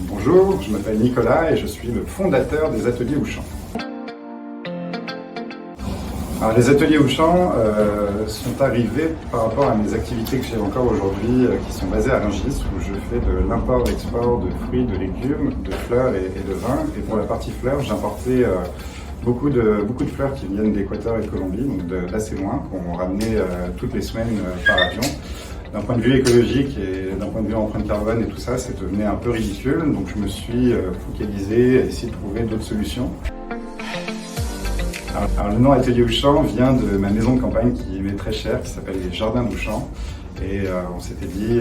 Bonjour, je m'appelle Nicolas et je suis le fondateur des Ateliers Auchan. Alors, les Ateliers Auchan sont arrivés par rapport à mes activités que j'ai encore aujourd'hui qui sont basées à Rungis, où je fais de l'import-export de fruits, de légumes, de fleurs et de vins. Et pour la partie fleurs, j'importais beaucoup de fleurs qui viennent d'Équateur et de Colombie, donc d'assez loin, qu'on ramenait toutes les semaines par avion. D'un point de vue écologique et d'un point de vue empreinte carbone et tout ça, ça devenait un peu ridicule. Donc je me suis focalisé à essayer de trouver d'autres solutions. Alors, le nom Atelier Auchan vient de ma maison de campagne qui m'est très chère, qui s'appelle les Jardins d'Auchan. Et on s'était dit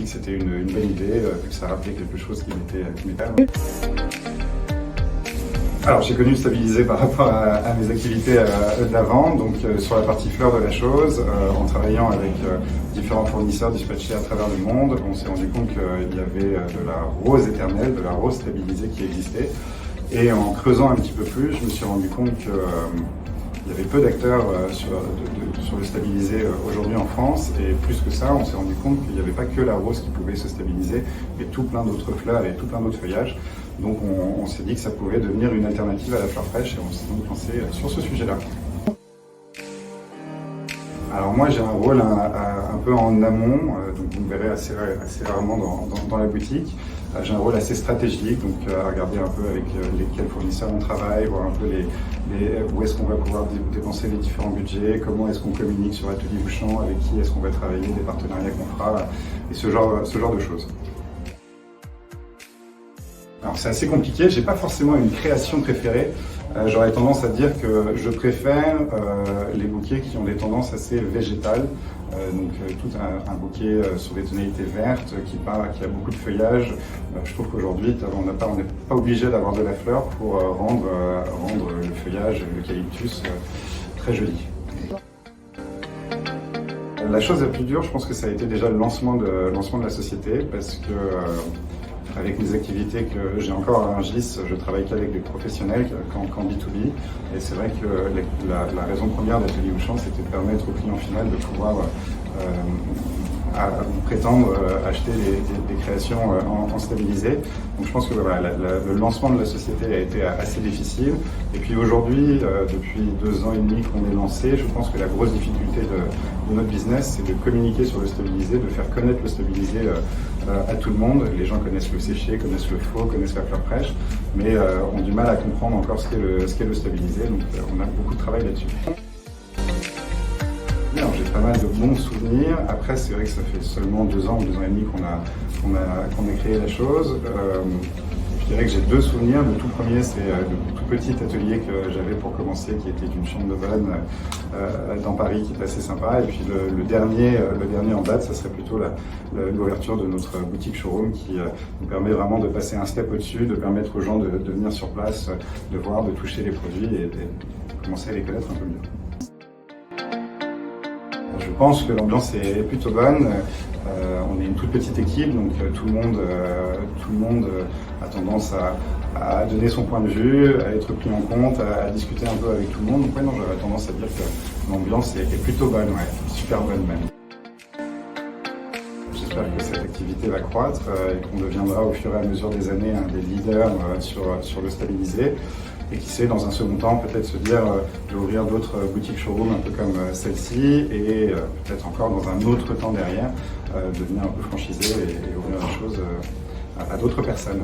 que c'était une bonne idée, vu que ça rappelait quelque chose qui m'était. Alors j'ai connu stabiliser par rapport à mes activités d'avant, donc sur la partie fleurs de la chose, en travaillant avec différents fournisseurs dispatchés à travers le monde, on s'est rendu compte qu'il y avait de la rose éternelle, de la rose stabilisée qui existait. Et en creusant un petit peu plus, je me suis rendu compte qu'il y avait peu d'acteurs sur le stabilisé aujourd'hui en France. Et plus que ça, on s'est rendu compte qu'il n'y avait pas que la rose qui pouvait se stabiliser, mais tout plein d'autres fleurs et tout plein d'autres feuillages. Donc on s'est dit que ça pouvait devenir une alternative à la fleur fraîche et on s'est donc lancé sur ce sujet-là. Alors moi j'ai un rôle un peu en amont, donc vous me verrez assez rarement dans la boutique. J'ai un rôle assez stratégique, donc à regarder un peu avec lesquels fournisseurs on travaille, voir un peu où est-ce qu'on va pouvoir dépenser les différents budgets, comment est-ce qu'on communique sur Atelier Auchan, avec qui est-ce qu'on va travailler, des partenariats qu'on fera, et ce genre de choses. Alors c'est assez compliqué, j'ai pas forcément une création préférée. J'aurais tendance à dire que je préfère les bouquets qui ont des tendances assez végétales. Donc tout un bouquet sur des tonalités vertes qui a beaucoup de feuillage. Je trouve qu'aujourd'hui on n'est pas obligé d'avoir de la fleur pour rendre le feuillage, l'eucalyptus très joli. La chose la plus dure, je pense que ça a été déjà le lancement de la société, parce que avec les activités que j'ai encore à Rungis, je travaille qu'avec des professionnels qu'en B2B. Et c'est vrai que la raison première d'Atelier Auchan, c'était de permettre au client final de pouvoir prétendre acheter des créations en stabilisé. Donc je pense que voilà, le lancement de la société a été assez difficile. Et puis aujourd'hui, depuis 2 ans et demi qu'on est lancé, je pense que la grosse difficulté de notre business, c'est de communiquer sur le stabilisé, de faire connaître le stabilisé à tout le monde. Les gens connaissent le séché, connaissent le faux, connaissent la fleur fraîche, mais ont du mal à comprendre encore ce qu'est le stabilisé. Donc on a beaucoup de travail là-dessus. J'ai pas mal de bons souvenirs. Après, c'est vrai que ça fait seulement 2 ans ou 2 ans et demi qu'on a créé la chose. Je dirais que j'ai 2 souvenirs. Le tout premier, c'est le tout petit atelier que j'avais pour commencer, qui était une chambre de bonne dans Paris, qui était assez sympa. Et puis le dernier en date, ça serait plutôt l'ouverture de notre boutique showroom, qui nous permet vraiment de passer un step au-dessus, de permettre aux gens de venir sur place, de voir, de toucher les produits et de commencer à les connaître un peu mieux. Je pense que l'ambiance est plutôt bonne. On est une toute petite équipe, donc tout le monde a tendance à donner son point de vue, à être pris en compte, à discuter un peu avec tout le monde. Donc non, j'aurais tendance à dire que l'ambiance est plutôt bonne, super bonne même. J'espère que cette activité va croître et qu'on deviendra au fur et à mesure des années un des leaders sur le stabilisé. Et qui sait, dans un second temps, peut-être se dire d'ouvrir d'autres boutiques showroom un peu comme celle-ci, et peut-être encore dans un autre temps derrière, devenir un peu franchisé et ouvrir la chose à d'autres personnes.